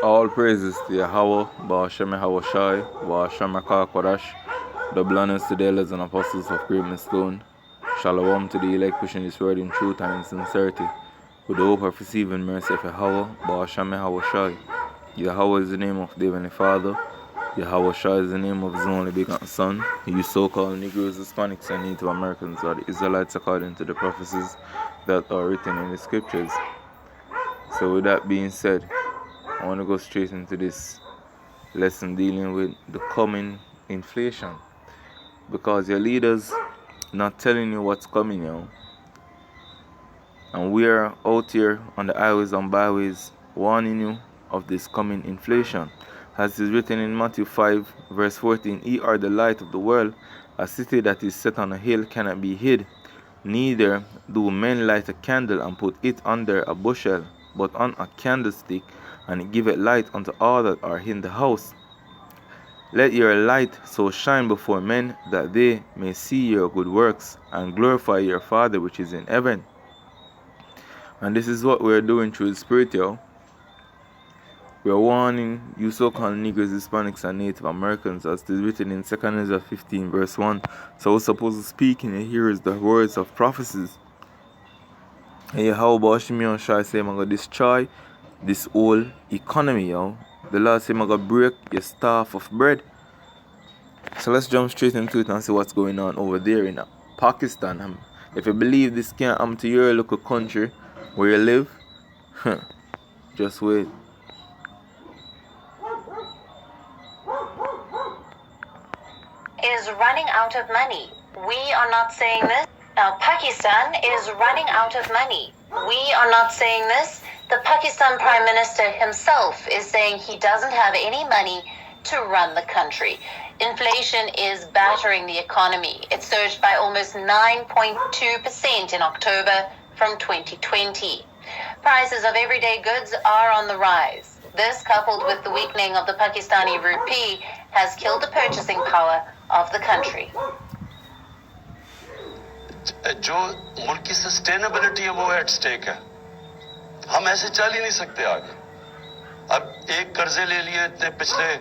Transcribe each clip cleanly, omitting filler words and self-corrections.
All praises to Yahweh, Ba'ashem Hawashai, Ba'ashem Kodash, double honors to the elders and apostles of Great Stone. Shalom to the elect pushing this word in truth and in sincerity, with the hope of receiving mercy of Yahweh, Ba'ashem Hawashai. Yahweh is the name of the Heavenly Father. Yahweh Shai is the name of his only begotten Son. You so-called Negroes, Hispanics, and Native Americans are the Israelites according to the prophecies that are written in the scriptures. So with that being said, I want to go straight into this lesson dealing with the coming inflation, because your leaders not telling you what's coming, and we are out here on the highways and byways warning you of this coming inflation. As is written in Matthew 5 verse 14, ye are the light of the world. A city that is set on a hill cannot be hid. Neither do men light a candle and put it under a bushel, but on a candlestick, and it giveth light unto all that are in the house. Let your light so shine before men, that they may see your good works, and glorify your Father which is in heaven. And this is what we're doing through the Spirit, We're warning you so-called Negroes, Hispanics, and Native Americans, as it is written in 2 Ezra 15 verse 1. So we're supposed to speak in your ears the words of prophecies. And how about Shimon Shai say, I'm going to destroy this whole economy, The Lord say, I'm going to break your staff of bread. So let's jump straight into it and see what's going on over there in Pakistan. If you believe this can't happen to your local country where you live, just wait. Is running out of money. We are not saying this. Now, Pakistan is running out of money. We are not saying this. The Pakistan Prime Minister himself is saying he doesn't have any money to run the country. Inflation is battering the economy. It surged by almost 9.2% in October from 2020. Prices of everyday goods are on the rise. This, coupled with the weakening of the Pakistani rupee, has killed the purchasing power of the country. जो मुल्क की sustainability है वो at stake है. हम ऐसे चल ही नहीं सकते आगे. अब एक कर्जे ले लिए इतने पिछले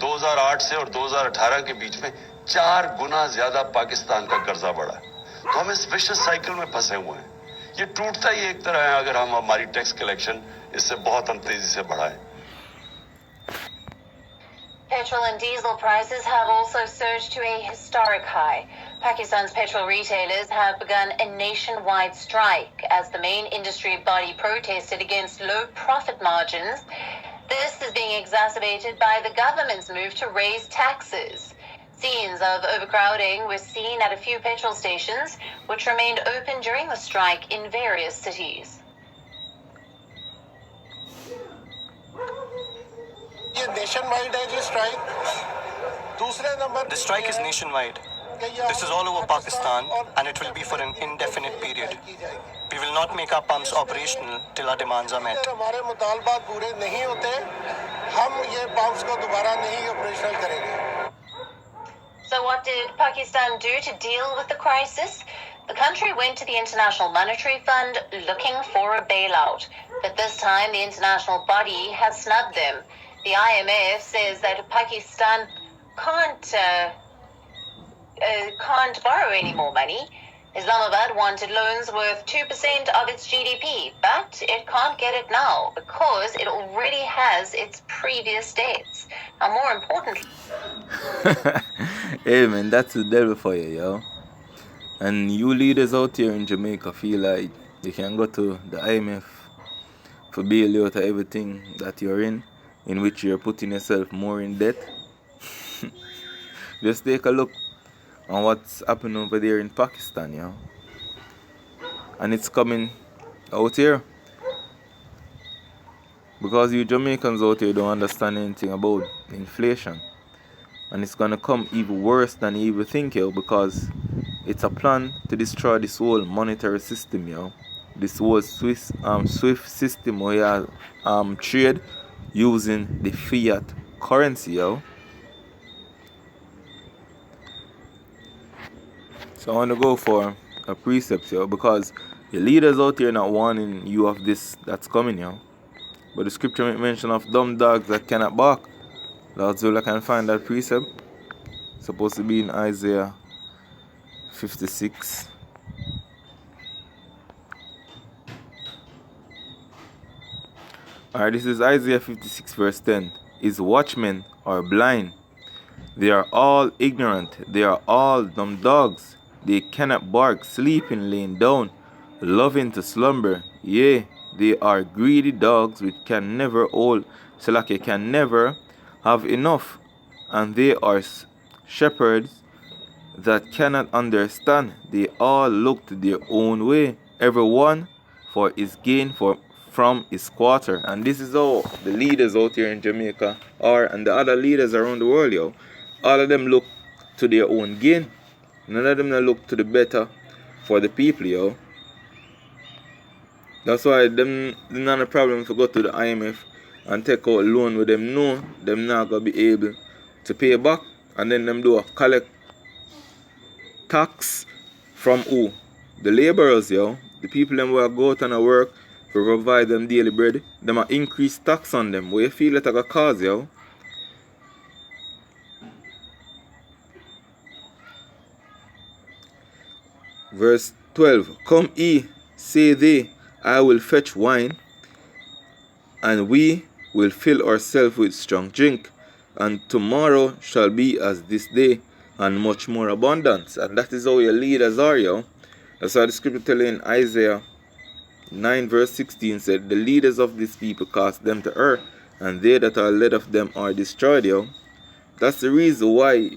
2008 से और 2018 के बीच में 4 गुना ज्यादा पाकिस्तान का कर्जा बढ़ा. तो हम इस विशियस साइकिल में फंसे हुए हैं. ये टूटता ही एक तरह है अगर हम हमारी टैक्स कलेक्शन इससे बहुत हम तेजी से बढ़ाएं. Petrol and diesel prices have also surged to a historic high. Pakistan's petrol retailers have begun a nationwide strike as the main industry body protested against low profit margins. This is being exacerbated by the government's move to raise taxes. Scenes of overcrowding were seen at a few petrol stations, which remained open during the strike in various cities. The strike is nationwide. This is all over Pakistan, and it will be for an indefinite period. We will not make our pumps operational till our demands are met. So what did Pakistan do to deal with the crisis? The country went to the International Monetary Fund looking for a bailout, but this time the international body has snubbed them. The IMF says that Pakistan can't borrow any more money. Islamabad wanted loans worth 2% of its GDP, but it can't get it now because it already has its previous debts. Now, more importantly... Hey man, that's the devil for you, And you leaders out here in Jamaica feel like you can go to the IMF for bail you out of everything that you're in which you're putting yourself more in debt. Just take a look on what's happening over there in Pakistan, And it's coming out here. Because you Jamaicans out here don't understand anything about inflation. And it's going to come even worse than you even think, because it's a plan to destroy this whole monetary system, This whole SWIFT system where you trade using the fiat currency, So I want to go for a precept, because the leaders out here not warning you of this that's coming, But the scripture make mention of dumb dogs that cannot bark. Lord Zula can find that precept. Supposed to be in Isaiah 56. Alright, this is Isaiah 56 verse 10. His watchmen are blind. They are all ignorant. They are all dumb dogs. They cannot bark, sleeping, laying down, loving to slumber. Yea, they are greedy dogs which can never can never have enough. And they are shepherds that cannot understand. They all look to their own way, everyone for his gain from his quarter. And this is how the leaders out here in Jamaica are, and the other leaders around the world, yo. All of them look to their own gain. None of them look to the better for the people, yo. That's why them not a problem to go to the IMF and take out loan with them. No, them not gonna be able to pay back, and then them do a collect tax from who? The laborers, yo. The people them will go out and work to provide them daily bread. Them a increase tax on them. What you feel like a cause, yo? Verse 12. Come ye, say they, I will fetch wine, and we will fill ourselves with strong drink, and tomorrow shall be as this day, and much more abundance. And that is how your leaders are, yo. That's why the scripture telling in Isaiah 9 verse 16 said, the leaders of these people cast them to earth, and they that are led of them are destroyed, yo. That's the reason why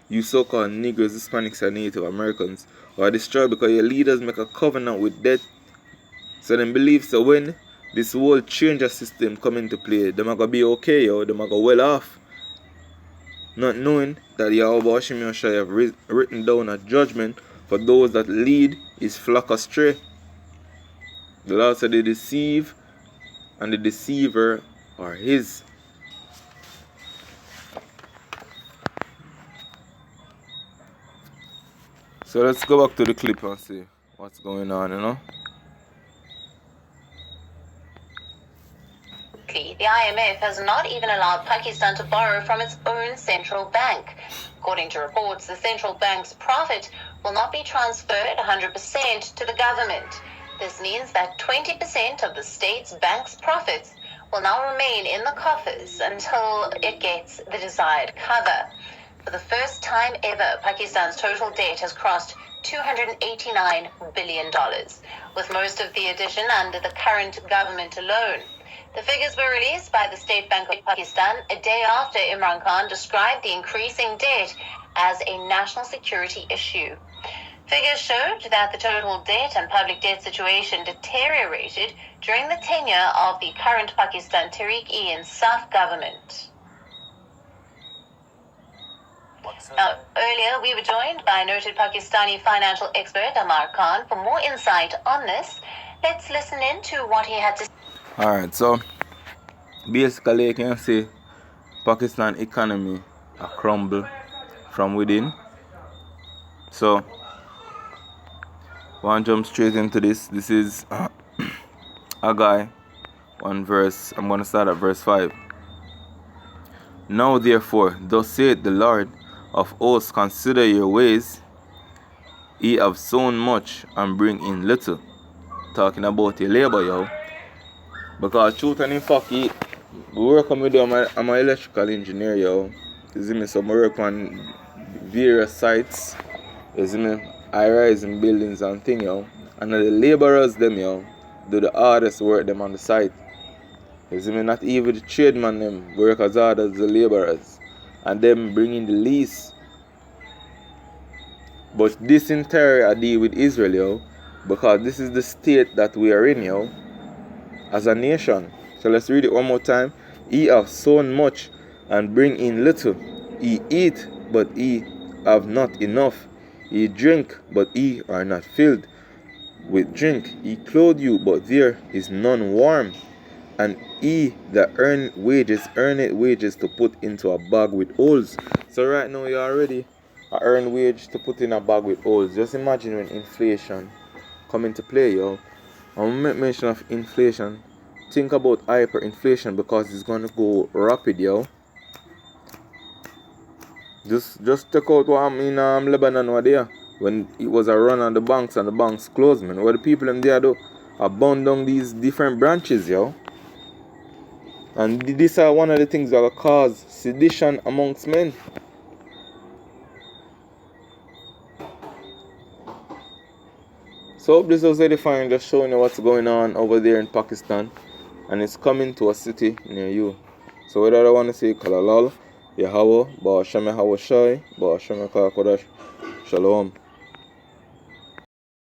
you so-called Negroes, Hispanics, and Native Americans are destroyed, because your leaders make a covenant with death. So them believe so when this whole changer system come into play, them are gonna be okay, yo. Them are gonna well off. Not knowing that Yahweh Hashem Yahshua have written down a judgment for those that lead his flock astray. The Lord said they deceive, and the deceiver are his. So let's go back to the clip and see what's going on, you know. The IMF has not even allowed Pakistan to borrow from its own central bank. According to reports, the central bank's profit will not be transferred 100% to the government. This means that 20% of the state's bank's profits will now remain in the coffers until it gets the desired cover. For the first time ever, Pakistan's total debt has crossed $289 billion, with most of the addition under the current government alone. The figures were released by the State Bank of Pakistan a day after Imran Khan described the increasing debt as a national security issue. Figures showed that the total debt and public debt situation deteriorated during the tenure of the current Pakistan Tehreek-e-Insaf government. Now, earlier we were joined by noted Pakistani financial expert Amar Khan. For more insight on this, let's listen in to what he had to say. Alright, so basically you can see Pakistan economy a crumble from within. So want to jump straight into this. This is Haggai 1 verse. I'm going to start at verse 5. Now therefore, thus saith the Lord of hosts, consider your ways. Ye have sown much and bring in little. Talking about your labor, yo. Because truth and in fact, we work on with them. I'm an electrical engineer, yo. You see me? So I work on various sites. You see me? High-rise in buildings and thing, yo. And the laborers, them, yo, do the hardest work them on the site. You see me? Not even the tradesmen, them work as hard as the laborers. And them bring in the lease. But this entire I deal with Israel, yo. Because this is the state that we are in, yo. As a nation. So let's read it one more time. Ye have sown much and bring in little. Ye eat, but ye have not enough. Ye drink, but ye are not filled with drink. Ye clothe you, but there is none warm. And ye that earn wages to put into a bag with holes. So right now you already earn wage to put in a bag with holes. Just imagine when inflation come into play, yo. I'm going to make mention of inflation think about hyperinflation because it's going to go rapid, yo. Just take out what happened in Lebanon over there when it was a run on the banks and the banks closed, man. What the people in there do are bound down these different branches, yo. And these are one of the things that will cause sedition amongst men. So this was edifying, just showing you what's going on over there in Pakistan. And it's coming to a city near you. So whether I want to say Kalalal, Yahweh, Ba Hashem Yahweh Shai, Ba Hashem Kodash, Shalom.